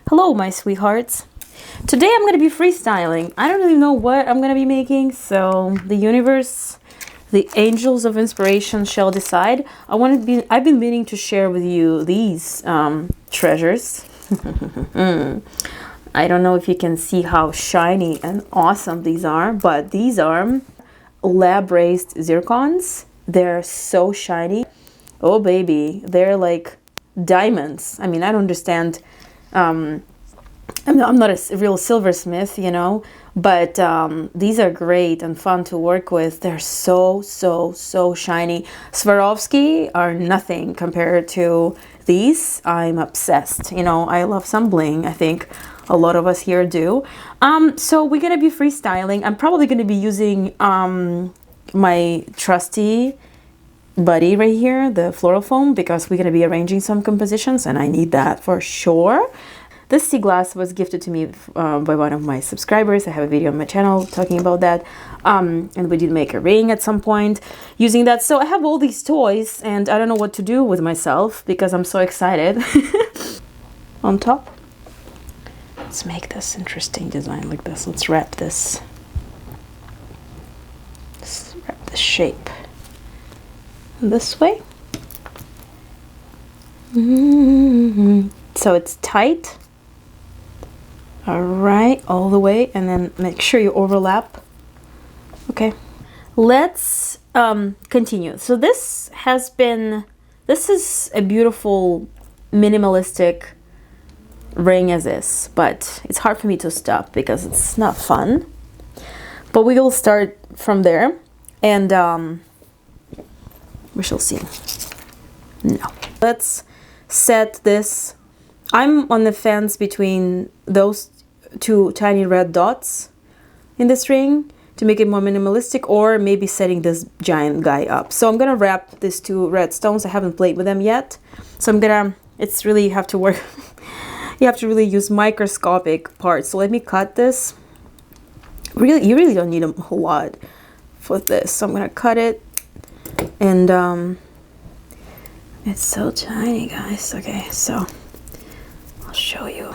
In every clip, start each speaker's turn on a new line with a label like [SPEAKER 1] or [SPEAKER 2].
[SPEAKER 1] Hello, my sweethearts. Today I'm going to be freestyling. I don't really know what I'm going to be making, so the universe, the angels of inspiration shall decide. I've been meaning to share with you these treasures. I don't know if you can see how shiny and awesome these are, but these are lab-raised zircons. They're so shiny. Oh baby, they're like diamonds. I mean, I don't understand. I'm not a real silversmith, you know, but these are great and fun to work with. They're so shiny. Swarovski are nothing compared to these. I'm obsessed. You know, I love some bling. I think a lot of us here do. So we're gonna be freestyling. I'm probably gonna be using my trusty buddy right here, the floral foam, because we're going to be arranging some compositions and I need that for sure. This sea glass was gifted to me by one of my subscribers. I have a video on my channel talking about that, and we did make a ring at some point using that. So I have all these toys and I don't know what to do with myself because I'm so excited. On top, let's make this interesting design like this. Let's wrap this. Let's wrap the shape this way. So it's tight. All right, all the way, and then make sure you overlap. Okay, let's continue. So this is a beautiful minimalistic ring as is, but it's hard for me to stop because it's not fun. But we will start from there and we shall see. No. Let's set this. I'm on the fence between those two tiny red dots in this ring to make it more minimalistic, or maybe setting this giant guy up. So I'm gonna wrap these two red stones. I haven't played with them yet. So it's really, you have to work, you have to really use microscopic parts. So let me cut this. Really, you really don't need a whole lot for this. So I'm gonna cut it. And it's so tiny, guys. Okay, so I'll show you.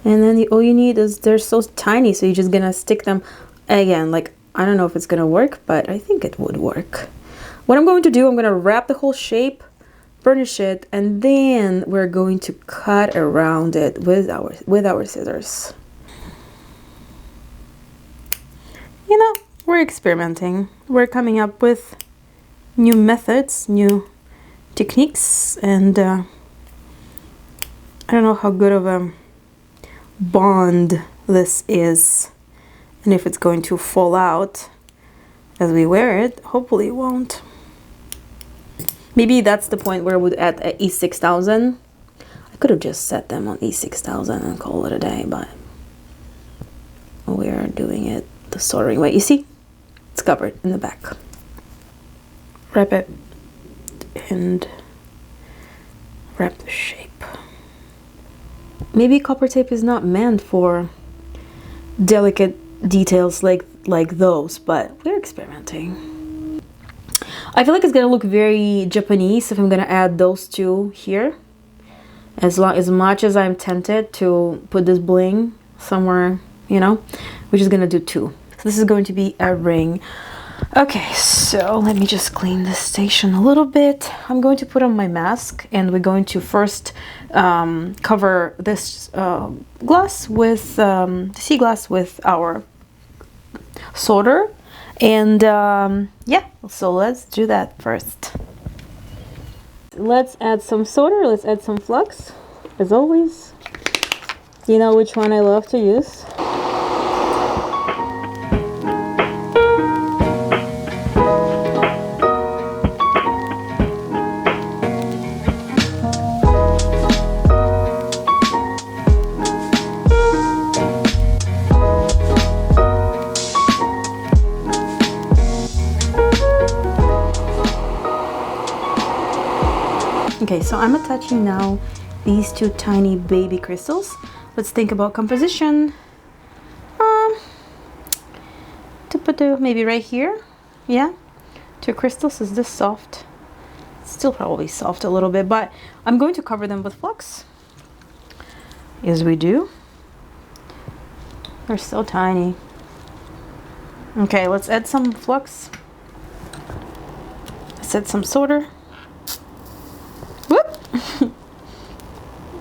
[SPEAKER 1] And then all you need is, they're so tiny, so you're just gonna stick them again. Like, I don't know if it's gonna work, but I think it would work. What I'm going to do, I'm gonna wrap the whole shape, burnish it, and then we're going to cut around it with our scissors. You know, we're experimenting. We're coming up with new methods, new techniques, and I don't know how good of a bond this is and if it's going to fall out as we wear it. Hopefully it won't. Maybe that's the point where I would add a E6000. I could have just set them on E6000 and call it a day, but we are doing it the soldering way. You see, it's covered in the back. Wrap it and wrap the shape. Maybe copper tape is not meant for delicate details like those, but we're experimenting. I feel like it's gonna look very Japanese if I'm gonna add those two here. As much as I'm tempted to put this bling somewhere, you know, we're just gonna do two. So this is going to be a ring. Okay, so let me just clean this station a little bit. I'm going to put on my mask and we're going to first cover this glass with sea glass with our solder. And yeah, so let's do that first. Let's add some solder, let's add some flux, as always. You know which one I love to use. Okay, so I'm attaching now these two tiny baby crystals. Let's think about composition. To put maybe right here. Yeah, two crystals. Is this soft? It's still probably soft a little bit, but I'm going to cover them with flux. Yes, we do. They're so tiny. Okay, let's add some flux. Let's add some solder. Whoop!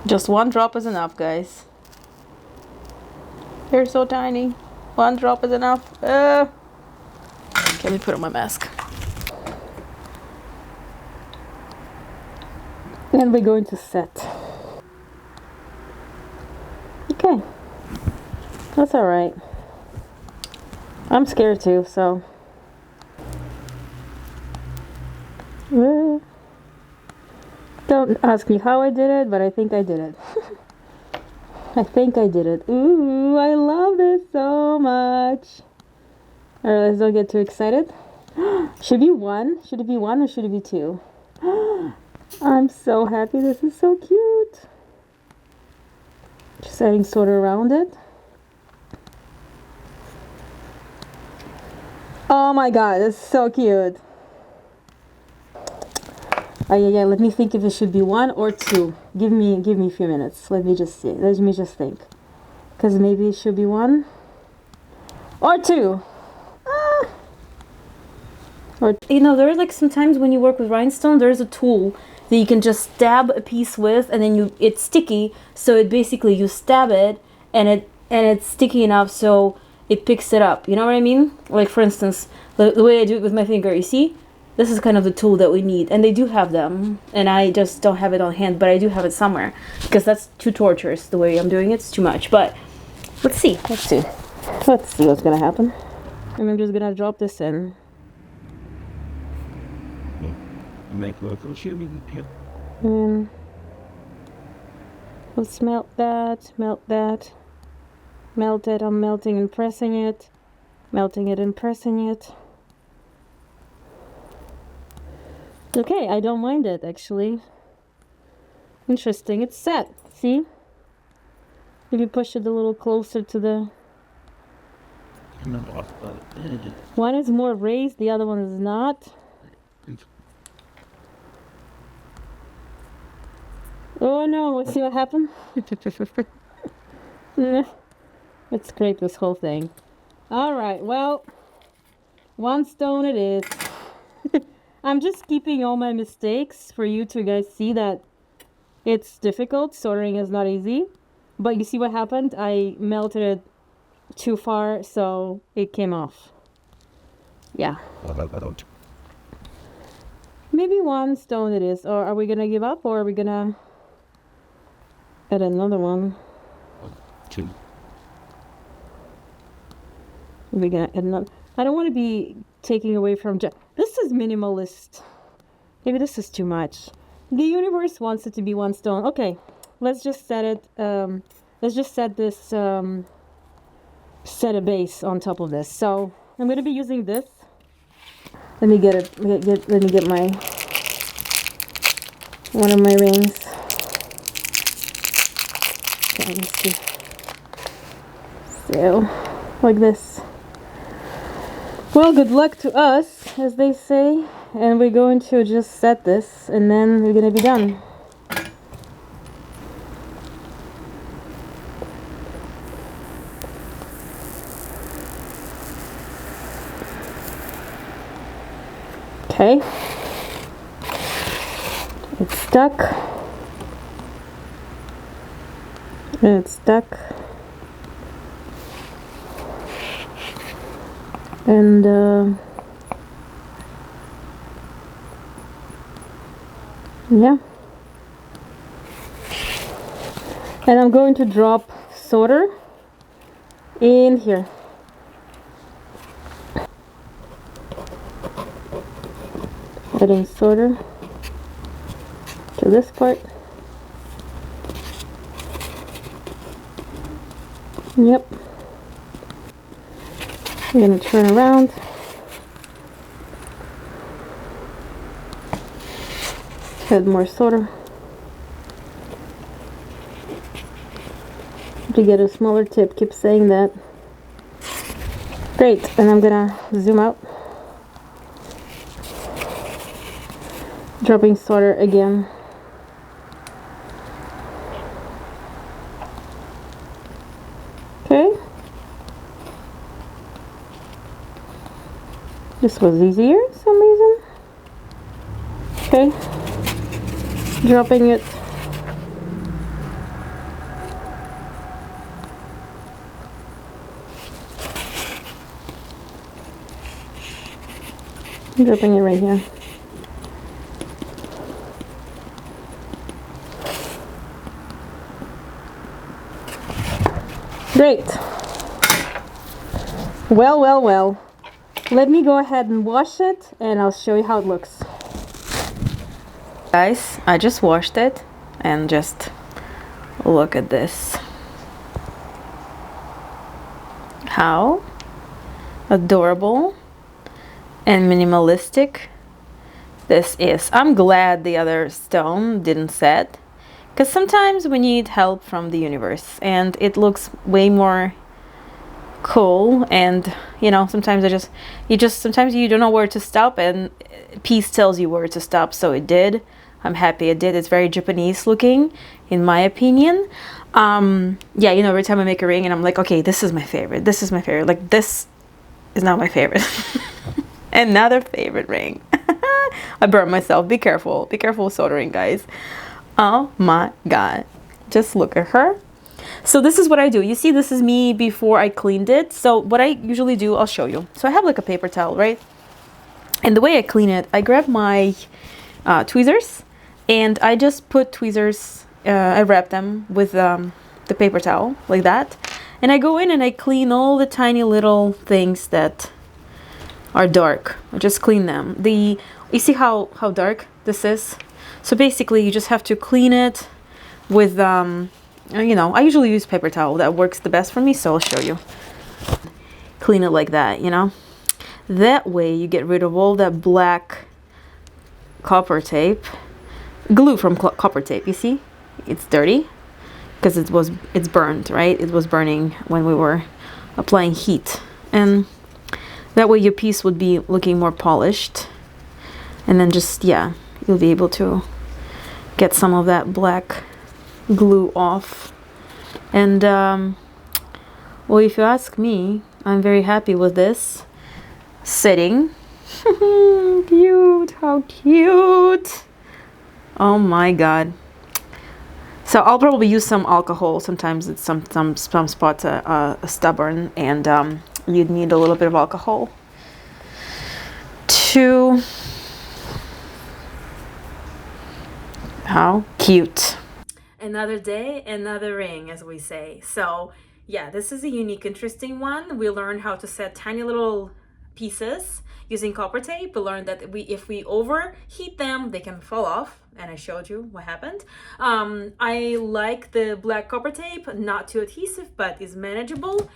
[SPEAKER 1] Just one drop is enough, guys. They're so tiny. One drop is enough. Okay, let me put on my mask. And we're going to set. Okay. That's alright. I'm scared too, so. Don't ask me how I did it, but I think I did it. I think I did it. Ooh, I love this so much. Alright, let's don't get too excited. Should be one. Should it be one or should it be two? I'm so happy. This is so cute. Just adding solder around it. Oh my god, this is so cute. Oh yeah, let me think if it should be one or two. Give me a few minutes. Let me just see. Let me just think. Because maybe it should be one or two. Or, you know, there's like sometimes when you work with rhinestone, there's a tool that you can just stab a piece with, and then it's sticky, so it basically you stab it and it's sticky enough so it picks it up. You know what I mean? Like for instance, the way I do it with my finger, you see? This is kind of the tool that we need, and they do have them, and I just don't have it on hand, but I do have it somewhere because that's too torturous the way I'm doing it. It's too much. But let's see what's gonna happen. And I'm just gonna drop this in. And let's melt that, melt it. I'm melting and pressing it, melting it and pressing it. Okay, I don't mind it actually. Interesting, it's set. See? If you push it a little closer to the... One is more raised, the other one is not. Oh no, let's see what happened. Let's scrape this whole thing. Alright, well, one stone it is. I'm just keeping all my mistakes for you to guys see that it's difficult. Soldering is not easy. But you see what happened? I melted it too far, so it came off. Yeah. Maybe one stone it is. Or are we gonna give up, or are we gonna add another one?
[SPEAKER 2] Two.
[SPEAKER 1] We're gonna add another. I don't want to be taking away from... This is minimalist. Maybe this is too much. The universe wants it to be one stone. Okay, let's just set it. Let's just set this. Set a base on top of this. So I'm going to be using this. Let me get it. Let me get my one of my rings. Okay, let's see. So like this. Well, good luck to us, as they say, and we're going to just set this, and then we're going to be done. Okay. It's stuck. It's stuck. And yeah, and I'm going to drop solder in here. Adding solder to this part. Yep. I'm going to turn around. Add more solder. To get a smaller tip, keep saying that. Great, and I'm going to zoom out. Dropping solder again. This was easier for some reason. Okay, dropping it. Dropping it right here. Great. Well. Let me go ahead and wash it and I'll show you how it looks. Guys, I just washed it and just look at this. How adorable and minimalistic this is. I'm glad the other stone didn't set, because sometimes we need help from the universe and it looks way more cool, and you know, sometimes sometimes you don't know where to stop and peace tells you where to stop, so it did. I'm happy it did. It's very Japanese looking in my opinion. Yeah, you know, every time I make a ring and I'm like, okay, this is my favorite, like this is not my favorite. Another favorite ring. I burned myself. Be careful with soldering, guys. Oh my god, just look at her. So this is what I do. You see, this is me before I cleaned it. So what I usually do, I'll show you. So I have like a paper towel, right? And the way I clean it, I grab my tweezers and I just put tweezers, I wrap them with the paper towel like that. And I go in and I clean all the tiny little things that are dark. I just clean them. You see how dark this is? So basically you just have to clean it with, you know, I usually use paper towel. That works the best for me, so I'll show you. Clean it like that, you know? That way you get rid of all that black copper tape. Glue from copper tape, you see? It's dirty because it's burned, right? It was burning when we were applying heat. And that way your piece would be looking more polished. And then just, yeah, you'll be able to get some of that black glue off. And well, if you ask me, I'm very happy with this setting. Cute, how cute. Oh my god. So I'll probably use some alcohol. Sometimes it's some spots are stubborn, and you'd need a little bit of alcohol to... How cute. Another day, another ring, as we say. So yeah, this is a unique, interesting one. We learned how to set tiny little pieces using copper tape. We learned that if we overheat them, they can fall off. And I showed you what happened. I like the black copper tape, not too adhesive, but is manageable.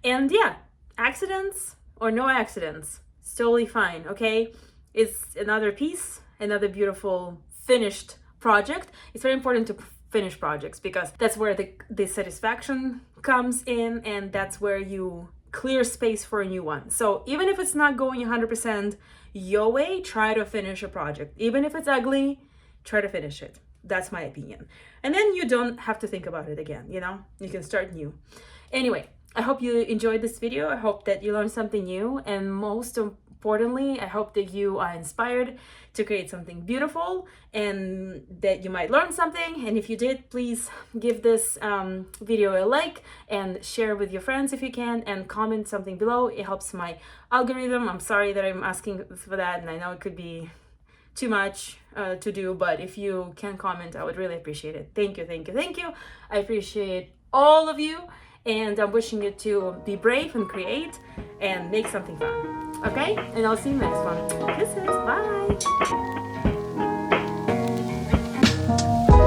[SPEAKER 1] And yeah, accidents or no accidents, it's totally fine, okay? It's another piece, another beautiful finished project. It's very important to finish projects because that's where the satisfaction comes in, and that's where you clear space for a new one. So even if it's not going 100% your way, try to finish a project. Even if it's ugly, try to finish it. That's my opinion. And then you don't have to think about it again, you know? You can start new. Anyway, I hope you enjoyed this video. I hope that you learned something new. And most importantly, I hope that you are inspired to create something beautiful and that you might learn something. And if you did, please give this video a like and share with your friends if you can, and comment something below. It helps my algorithm. I'm sorry that I'm asking for that, and I know it could be too much to do, but if you can comment, I would really appreciate it. Thank you. I appreciate all of you, and I'm wishing you to be brave and create and make something fun. Okay? And I'll see you next one. Kisses. Bye.